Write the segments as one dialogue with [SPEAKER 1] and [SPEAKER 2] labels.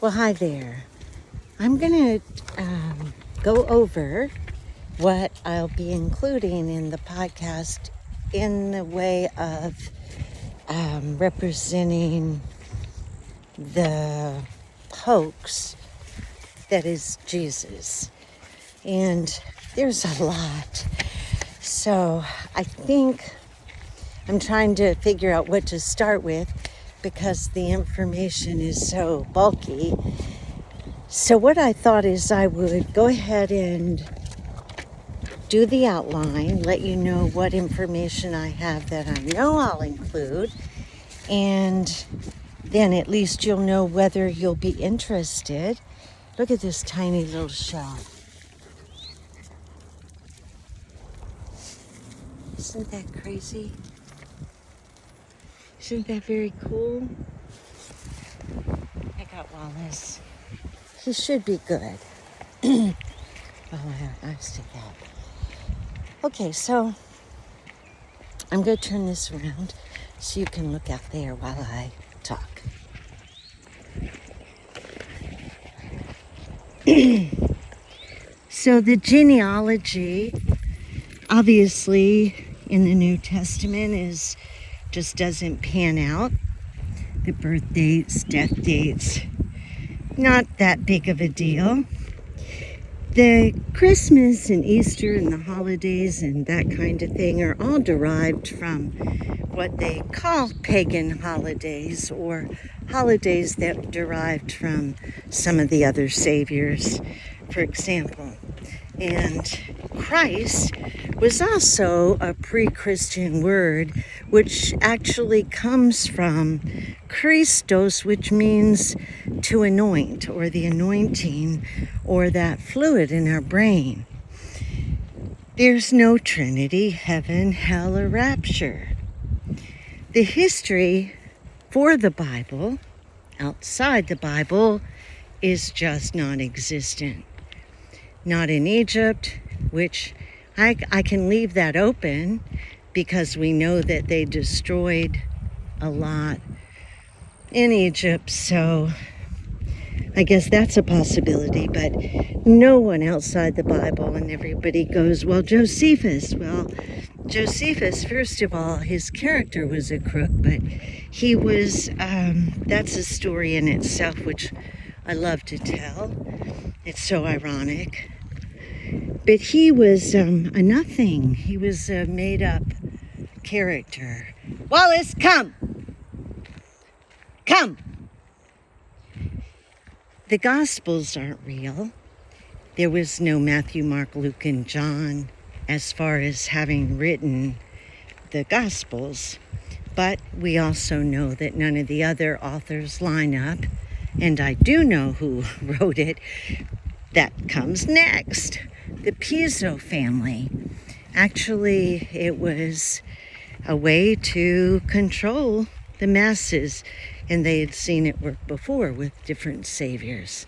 [SPEAKER 1] Well, hi there. I'm going to go over what I'll be including in the podcast in the way of representing the hoax that is Jesus. And there's a lot. So I think I'm trying to figure out what to start with because the information is so bulky. So what I thought is I would go ahead and do the outline, let you know what information I have that I know I'll include, and then at least you'll know whether you'll be interested. Look at this tiny little shell. Isn't that crazy? Isn't that very cool? I got Wallace. He should be good. Oh, I see that. Okay, so I'm going to turn this around so you can look out there while I talk. So the genealogy, obviously, in the New Testament just doesn't pan out. The birth dates, death dates, not that big of a deal. The Christmas and Easter and the holidays and that kind of thing are all derived from what they call pagan holidays, or holidays that derived from some of the other saviors, for example. And Christ was also a pre-Christian word, which actually comes from Christos, which means to anoint, or the anointing, or that fluid in our brain. There's no Trinity, heaven, hell, or rapture. The history for the Bible, outside the Bible, is just non-existent. Not in Egypt, which I can leave that open because we know that they destroyed a lot in Egypt, so I guess that's a possibility, but no one outside the Bible. And everybody goes, well, Josephus. Well, Josephus, first of all, his character was a crook, but he was, that's a story in itself, which I love to tell. It's so ironic. But he was a nothing. He was a made-up character. Wallace, come! Come! The Gospels aren't real. There was no Matthew, Mark, Luke, and John as far as having written the Gospels. But we also know that none of the other authors line up. And I do know who wrote it. That comes next. The Piso family. Actually, it was a way to control the masses, and they had seen it work before with different saviors.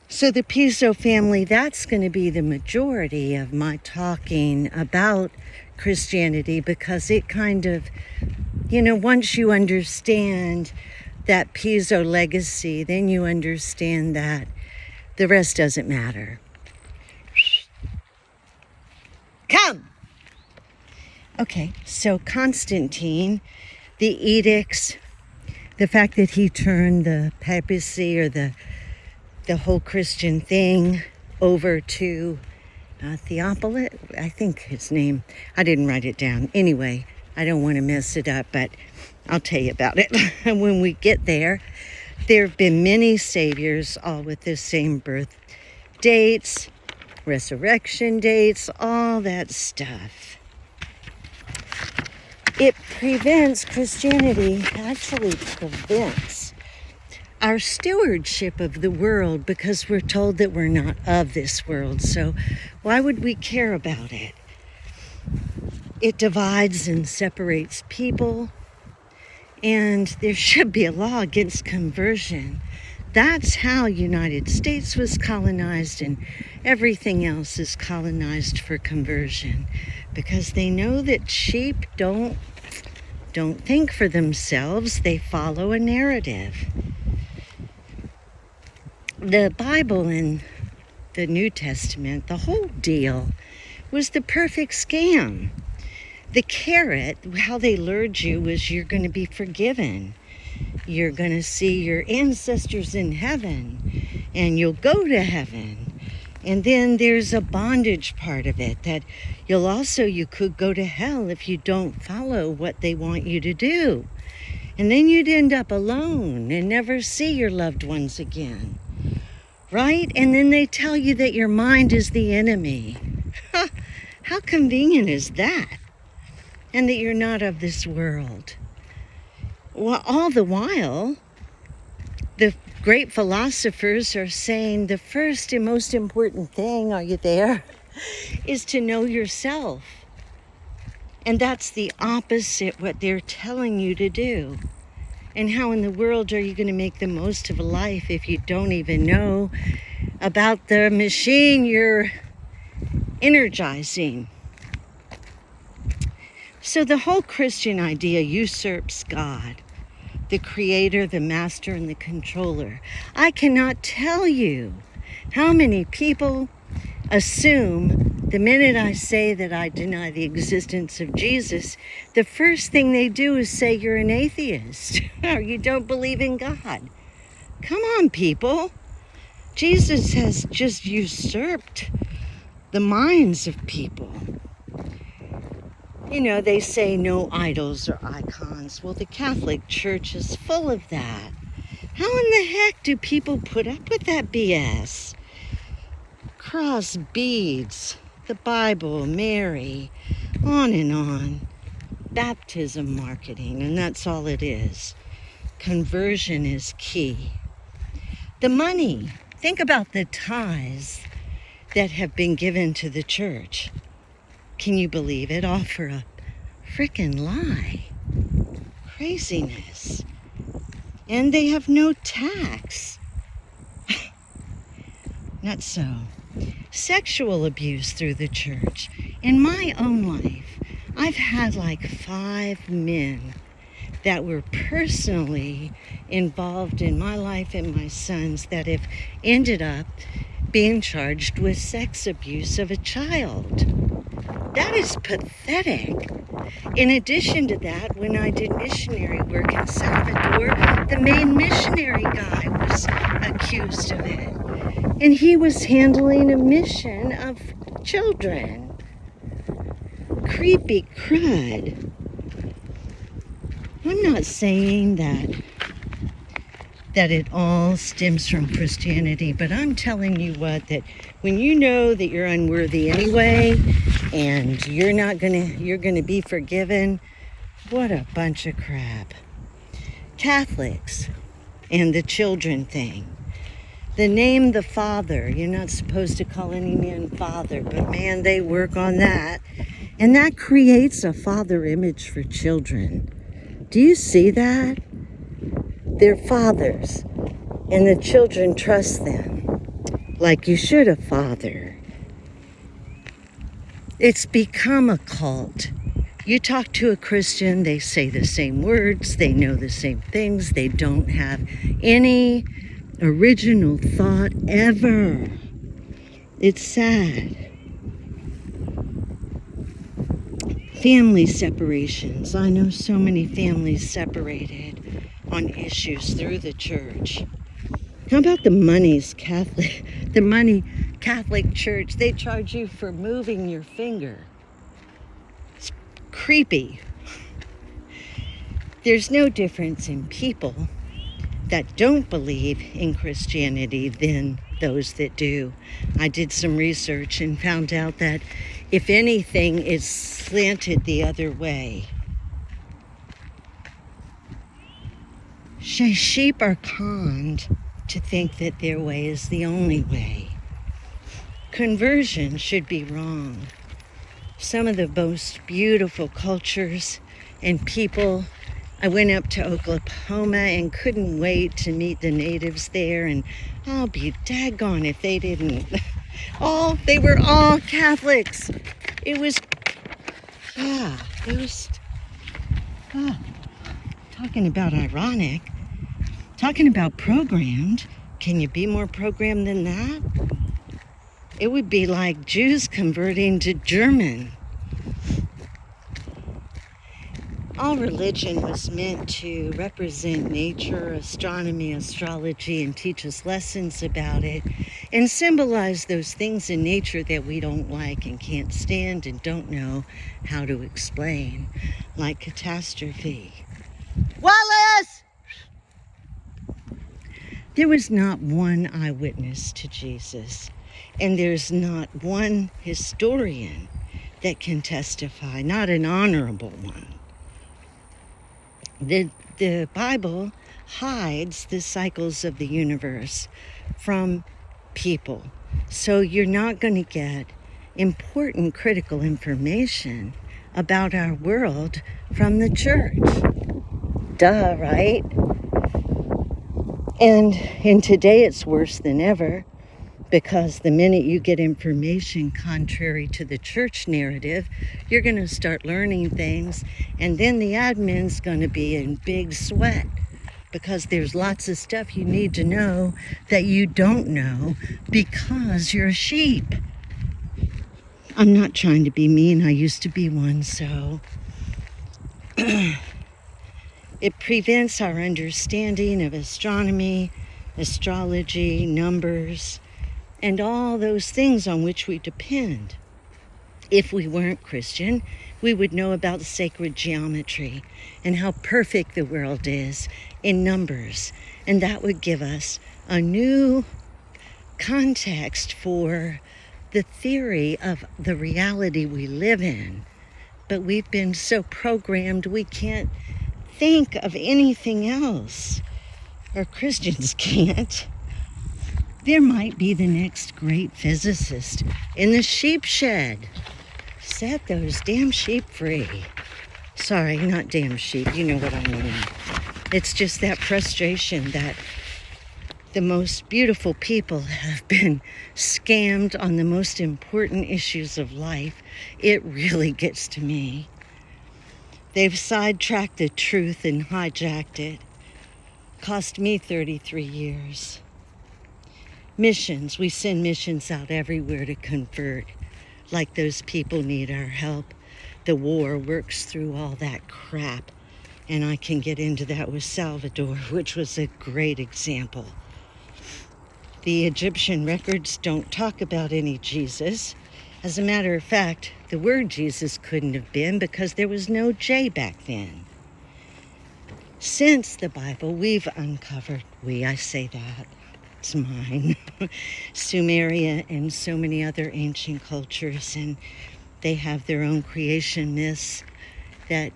[SPEAKER 1] So the Piso family, that's going to be the majority of my talking about Christianity, because it kind of, once you understand that Piso legacy, then you understand that the rest doesn't matter. Come! Okay, so Constantine, the edicts, the fact that he turned the papacy, or the whole Christian thing, over to Theophilus, I think his name. I didn't write it down. Anyway, I don't want to mess it up, but I'll tell you about it when we get there. There have been many saviors, all with the same birth dates, resurrection dates, all that stuff. It Christianity actually prevents our stewardship of the world, because we're told that we're not of this world. So why would we care about it? It divides and separates people. And there should be a law against conversion. That's how United States was colonized, and everything else is colonized for conversion, because they know that sheep don't think for themselves. They follow a narrative. The Bible in the New Testament, the whole deal, was the perfect scam. The carrot, how they lured you, was you're going to be forgiven. You're going to see your ancestors in heaven, and you'll go to heaven. And then there's a bondage part of it, that you could go to hell if you don't follow what they want you to do. And then you'd end up alone and never see your loved ones again. Right? And then they tell you that your mind is the enemy. How convenient is that? And that you're not of this world. Well, all the while, the great philosophers are saying the first and most important thing, are you there, is to know yourself. And that's the opposite what they're telling you to do. And how in the world are you going to make the most of life if you don't even know about the machine you're energizing? So the whole Christian idea usurps God, the creator, the master, and the controller. I cannot tell you how many people assume the minute I say that I deny the existence of Jesus, the first thing they do is say you're an atheist or you don't believe in God. Come on, people. Jesus has just usurped the minds of people. You know, they say no idols or icons. Well, the Catholic Church is full of that. How in the heck do people put up with that BS? Cross, beads, the Bible, Mary, on and on. Baptism marketing, and that's all it is. Conversion is key. The money. Think about the tithes that have been given to the church. Can you believe it? All for a frickin' lie. Craziness. And they have no tax. Not so. Sexual abuse through the church. In my own life, I've had like 5 men that were personally involved in my life and my son's that have ended up being charged with sex abuse of a child. That is pathetic. In addition to that, when I did missionary work in Salvador, the main missionary guy was accused of it. And he was handling a mission of children. Creepy crud. I'm not saying that it all stems from Christianity, but I'm telling you what, that when you know that you're unworthy anyway, and you're gonna be forgiven, what a bunch of crap. Catholics and the children thing. The name the Father, you're not supposed to call any man Father, but man, they work on that. And that creates a father image for children. Do you see that? They're fathers, and the children trust them like you should a father. It's become a cult. You talk to a Christian, they say the same words, they know the same things, they don't have any original thought ever. It's sad. Family separations. I know so many families separated on issues through the church. How about the Catholic Church? They charge you for moving your finger. It's creepy. There's no difference in people that don't believe in Christianity than those that do. I did some research and found out that if anything, it's slanted the other way. Sheep are conned to think that their way is the only way. Conversion should be wrong. Some of the most beautiful cultures and people. I went up to Oklahoma and couldn't wait to meet the natives there, and I'll be daggone if they didn't. They were all Catholics. It was talking about ironic, talking about programmed. Can you be more programmed than that? It would be like Jews converting to German. All religion was meant to represent nature, astronomy, astrology, and teach us lessons about it, and symbolize those things in nature that we don't like and can't stand and don't know how to explain, like catastrophe. Wallace! There was not one eyewitness to Jesus, and there's not one historian that can testify, not an honorable one. The Bible hides the cycles of the universe from people. So you're not going to get important critical information about our world from the church. Duh, right? And today it's worse than ever, because the minute you get information contrary to the church narrative, you're going to start learning things, and then the admin's going to be in big sweat because there's lots of stuff you need to know that you don't know because you're a sheep. I'm not trying to be mean. I used to be one, so it prevents our understanding of astronomy, astrology, numbers, and all those things on which we depend. If we weren't Christian, we would know about sacred geometry and how perfect the world is in numbers. And that would give us a new context for the theory of the reality we live in. But we've been so programmed we can't think of anything else. Or Christians can't. There might be the next great physicist in the sheep shed. Set those damn sheep free. Sorry, not damn sheep. You know what I mean. It's just that frustration that the most beautiful people have been scammed on the most important issues of life. It really gets to me. They've sidetracked the truth and hijacked it. Cost me 33 years. Missions, we send missions out everywhere to convert. Like those people need our help. The war works through all that crap. And I can get into that with Salvador, which was a great example. The Egyptian records don't talk about any Jesus. As a matter of fact, the word Jesus couldn't have been because there was no J back then. Since the Bible, we've uncovered, I say that, it's mine, Sumeria and so many other ancient cultures, and they have their own creation myths that,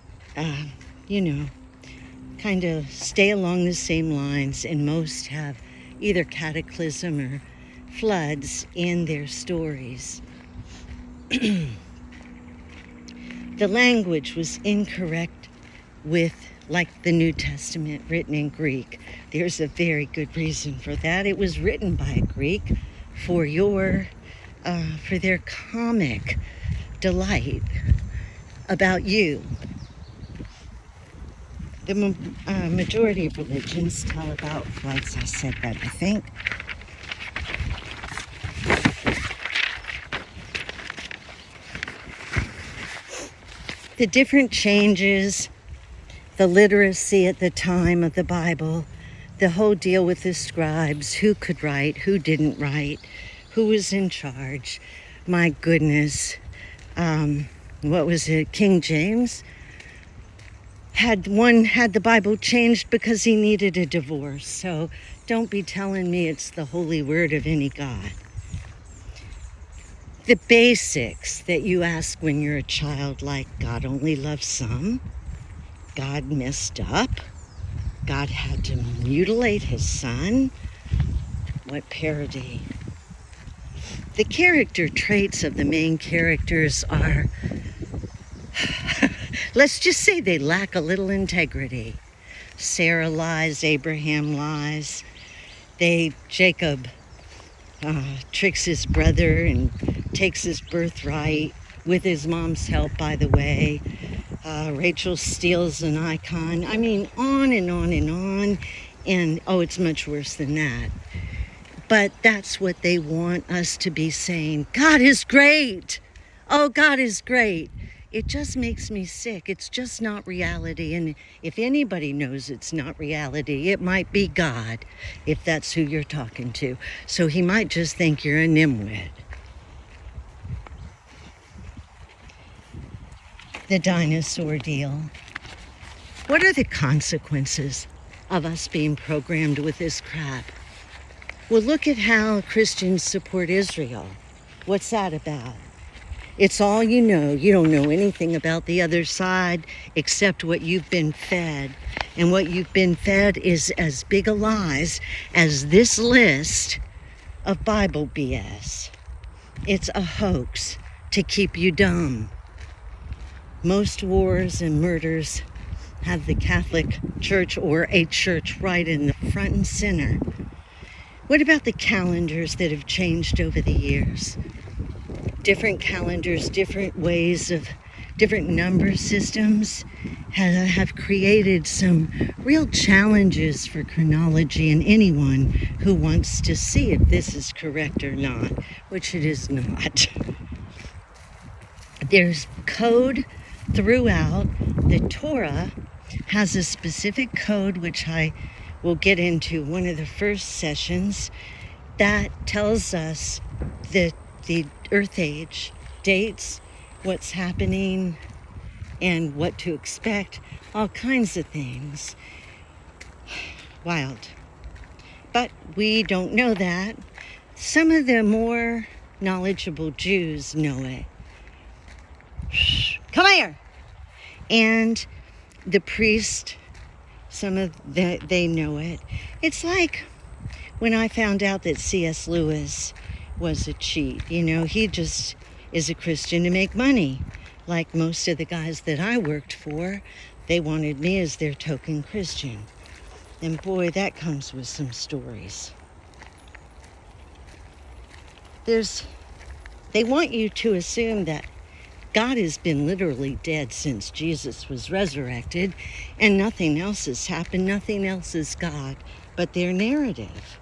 [SPEAKER 1] kind of stay along the same lines, and most have either cataclysm or floods in their stories. The language was incorrect with, like the New Testament written in Greek. There's a very good reason for that. It was written by a Greek for their comic delight about you. The majority of religions tell about floods. I said that, I think. The different changes, the literacy at the time of the Bible, the whole deal with the scribes, who could write, who didn't write, who was in charge. My goodness, what was it, King James? Had the Bible changed because he needed a divorce. So don't be telling me it's the holy word of any God. The basics that you ask when you're a child, like God only loves some, God messed up, God had to mutilate his son. What parody. The character traits of the main characters are, let's just say they lack a little integrity. Sarah lies, Abraham lies. Jacob tricks his brother and takes his birthright with his mom's help, by the way. Rachel steals an icon. I mean, on and on and on. And, it's much worse than that. But that's what they want us to be saying. God is great. Oh, God is great. It just makes me sick. It's just not reality. And if anybody knows it's not reality, it might be God, if that's who you're talking to. So he might just think you're a nimwit. The dinosaur deal. What are the consequences of us being programmed with this crap? Well, look at how Christians support Israel. What's that about? It's all you know. You don't know anything about the other side except what you've been fed. And what you've been fed is as big a lies as this list of Bible BS. It's a hoax to keep you dumb. Most wars and murders have the Catholic Church or a church right in the front and center. What about the calendars that have changed over the years? Different calendars, different ways of different number systems have created some real challenges for chronology and anyone who wants to see if this is correct or not, which it is not. There's code throughout. The Torah has a specific code, which I will get into one of the first sessions, that tells us the Earth age, dates, what's happening, and what to expect, all kinds of things. Wild. But we don't know that. Some of the more knowledgeable Jews know it. Come here! And the priest, they know it. It's like when I found out that C.S. Lewis was a cheat. You know, he just is a Christian to make money. Like most of the guys that I worked for, they wanted me as their token Christian. And boy, that comes with some stories. They want you to assume that God has been literally dead since Jesus was resurrected, and nothing else has happened, nothing else is God, but their narrative.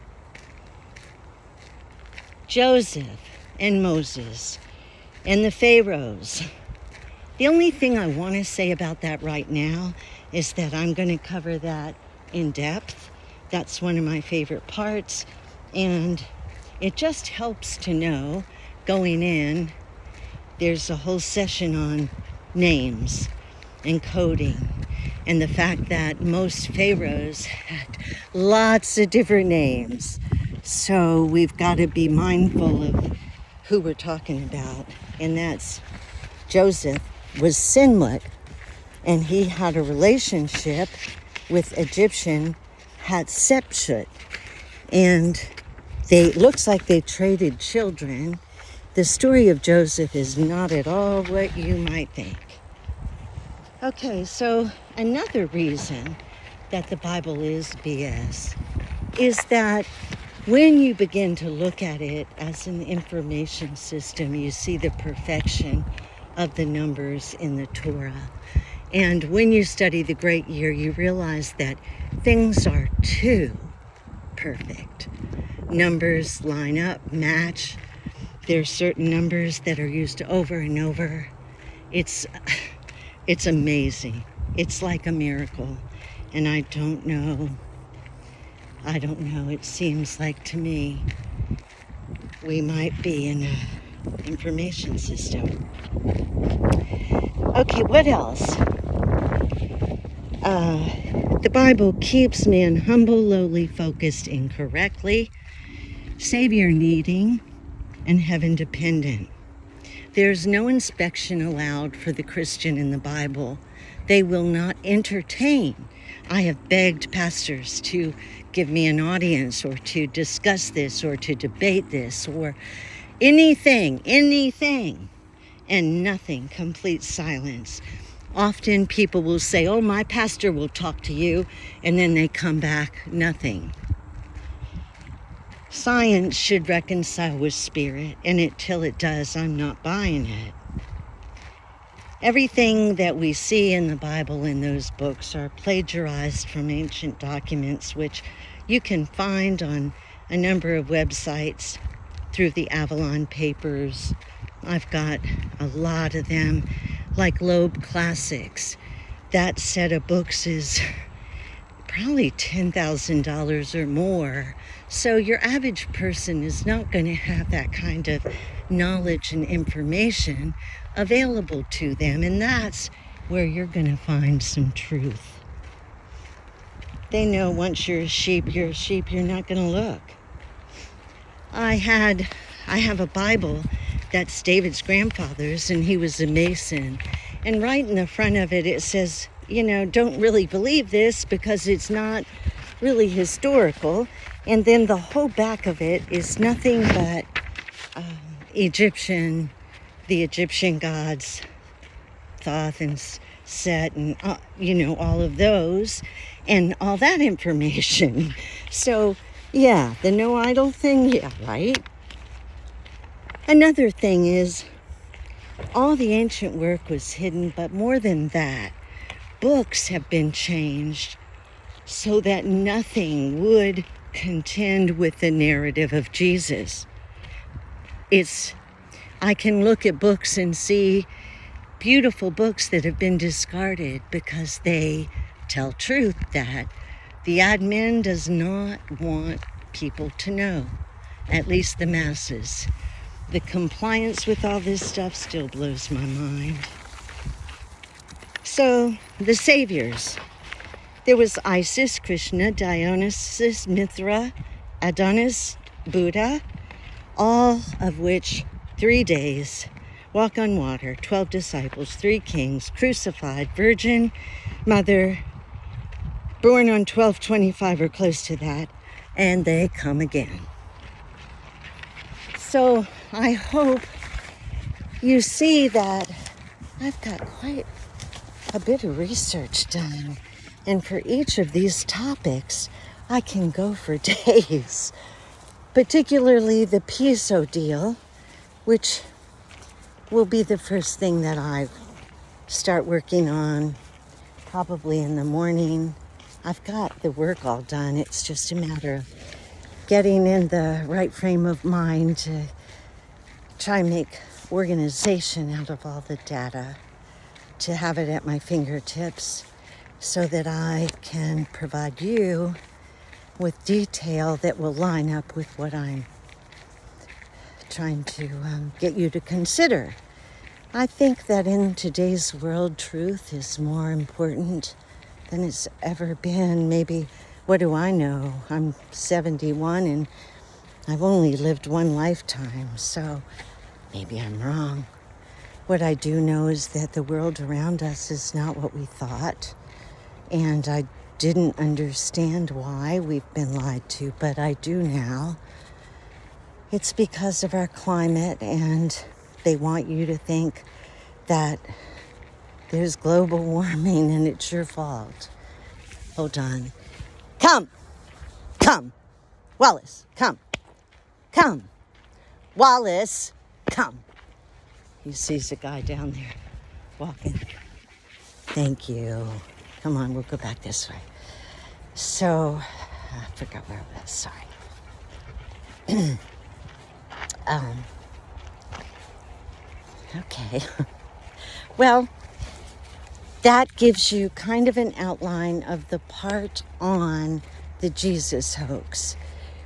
[SPEAKER 1] Joseph and Moses and the Pharaohs. The only thing I want to say about that right now is that I'm going to cover that in depth. That's one of my favorite parts, and it just helps to know going in. There's a whole session on names and coding, and the fact that most pharaohs had lots of different names. So we've got to be mindful of who we're talking about. And that's Joseph was Sinlek, and he had a relationship with Egyptian Hatshepsut. And it looks like they traded children. The story of Joseph is not at all what you might think. Okay, so another reason that the Bible is BS is that when you begin to look at it as an information system, you see the perfection of the numbers in the Torah. And when you study the Great Year, you realize that things are too perfect. Numbers line up, match. There's certain numbers that are used over and over. It's amazing. It's like a miracle. And I don't know. It seems like to me we might be in an information system. Okay, what else? The Bible keeps man humble, lowly, focused, incorrectly, Savior needing, and heaven dependent. There's no inspection allowed for the Christian in the Bible. They will not entertain. I have begged pastors to give me an audience or to discuss this or to debate this or anything, and nothing, complete silence. Often people will say, oh, my pastor will talk to you, and then they come back, nothing. Science should reconcile with spirit, and until it does, I'm not buying it. Everything that we see in the Bible in those books are plagiarized from ancient documents, which you can find on a number of websites through the Avalon Papers. I've got a lot of them, like Loeb Classics. That set of books is probably $10,000 or more. So your average person is not going to have that kind of knowledge and information available to them. And that's where you're going to find some truth. They know once you're a sheep, you're not going to look. I have a Bible that's David's grandfather's, and he was a Mason. And right in the front of it, it says, don't really believe this because it's not really historical. And then the whole back of it is nothing but the Egyptian gods, Thoth and Set, and all of those, and all that information. So yeah, the no idol thing, yeah, right? Another thing is, all the ancient work was hidden, but more than that, books have been changed so that nothing would contend with the narrative of Jesus. I can look at books and see beautiful books that have been discarded because they tell truth that the admin does not want people to know, at least the masses. The compliance with all this stuff still blows my mind. So, the saviors. There was Isis, Krishna, Dionysus, Mithra, Adonis, Buddha, all of which 3 days, walk on water, 12 disciples, 3 kings, crucified, virgin, mother, born on 1225 or close to that, and they come again. So I hope you see that I've got quite a bit of research done. And for each of these topics, I can go for days. Particularly the Piso deal, which will be the first thing that I start working on probably in the morning. I've got the work all done. It's just a matter of getting in the right frame of mind to try and make organization out of all the data, to have it at my fingertips so that I can provide you with detail that will line up with what I'm trying to get you to consider. I think that in today's world, truth is more important than it's ever been. Maybe, what do I know? I'm 71 and I've only lived one lifetime, so maybe I'm wrong. What I do know is that the world around us is not what we thought, and I didn't understand why we've been lied to, but I do now. It's because of our climate, and they want you to think that there's global warming and it's your fault. Hold on. Come. Wallace, come. Wallace, come. He sees a guy down there walking. Thank you. Come on, we'll go back this way. So, I forgot where I was, sorry. Okay. Well, that gives you kind of an outline of the part on the Jesus hoax.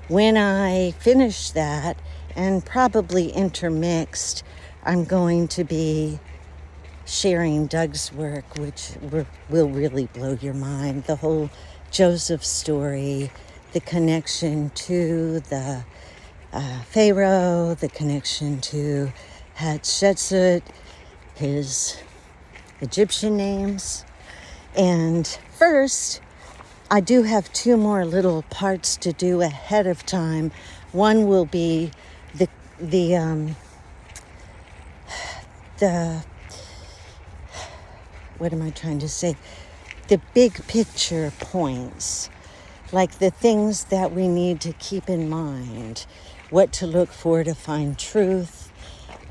[SPEAKER 1] When I finish that, and probably intermixed, I'm going to be sharing Doug's work, which will really blow your mind. The whole Joseph story, the connection to the Pharaoh, the connection to Hatshepsut, his Egyptian names. And first, I do have 2 more little parts to do ahead of time. One will be the what am I trying to say? The big picture points, like the things that we need to keep in mind, what to look for to find truth,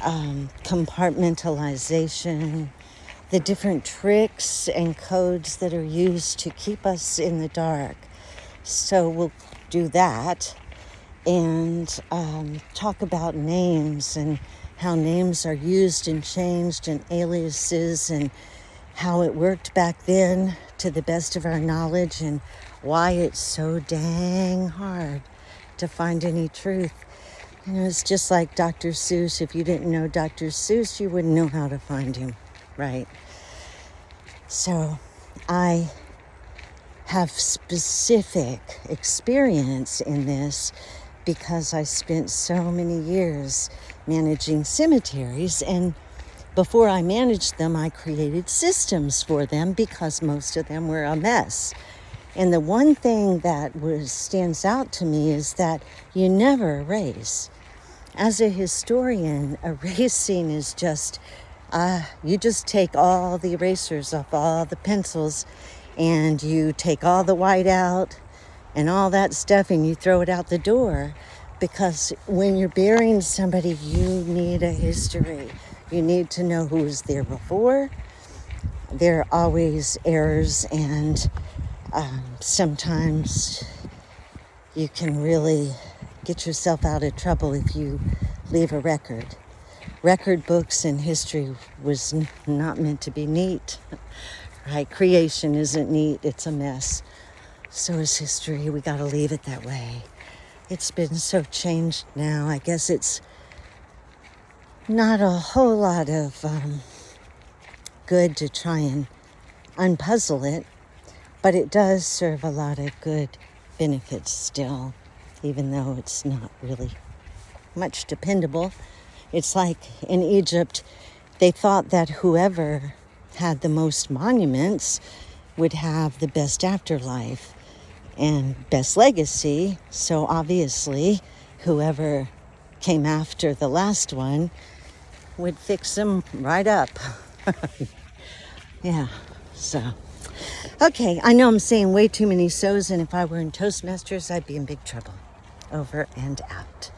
[SPEAKER 1] compartmentalization, the different tricks and codes that are used to keep us in the dark. So we'll do that. and talk about names and how names are used and changed and aliases and how it worked back then to the best of our knowledge and why it's so dang hard to find any truth. You know, it's just like Dr. Seuss. If you didn't know Dr. Seuss, you wouldn't know how to find him, right? So I have specific experience in this because I spent so many years managing cemeteries, and before I managed them, I created systems for them because most of them were a mess. And the one thing that stands out to me is that you never erase. As a historian, erasing is just, you just take all the erasers off all the pencils and you take all the white out and all that stuff and you throw it out the door, because when you're burying somebody, you need a history. You need to know who was there before. There are always errors, and sometimes you can really get yourself out of trouble if you leave a record. Record books in history was not meant to be neat, right? Creation isn't neat, it's a mess. So is history. We got to leave it that way. It's been so changed now. I guess it's not a whole lot of good to try and unpuzzle it, but it does serve a lot of good benefits still, even though it's not really much dependable. It's like in Egypt, they thought that whoever had the most monuments would have the best afterlife and best legacy. So obviously, whoever came after the last one would fix them right up. Yeah, so. Okay, I know I'm saying way too many so's, and if I were in Toastmasters, I'd be in big trouble. Over and out.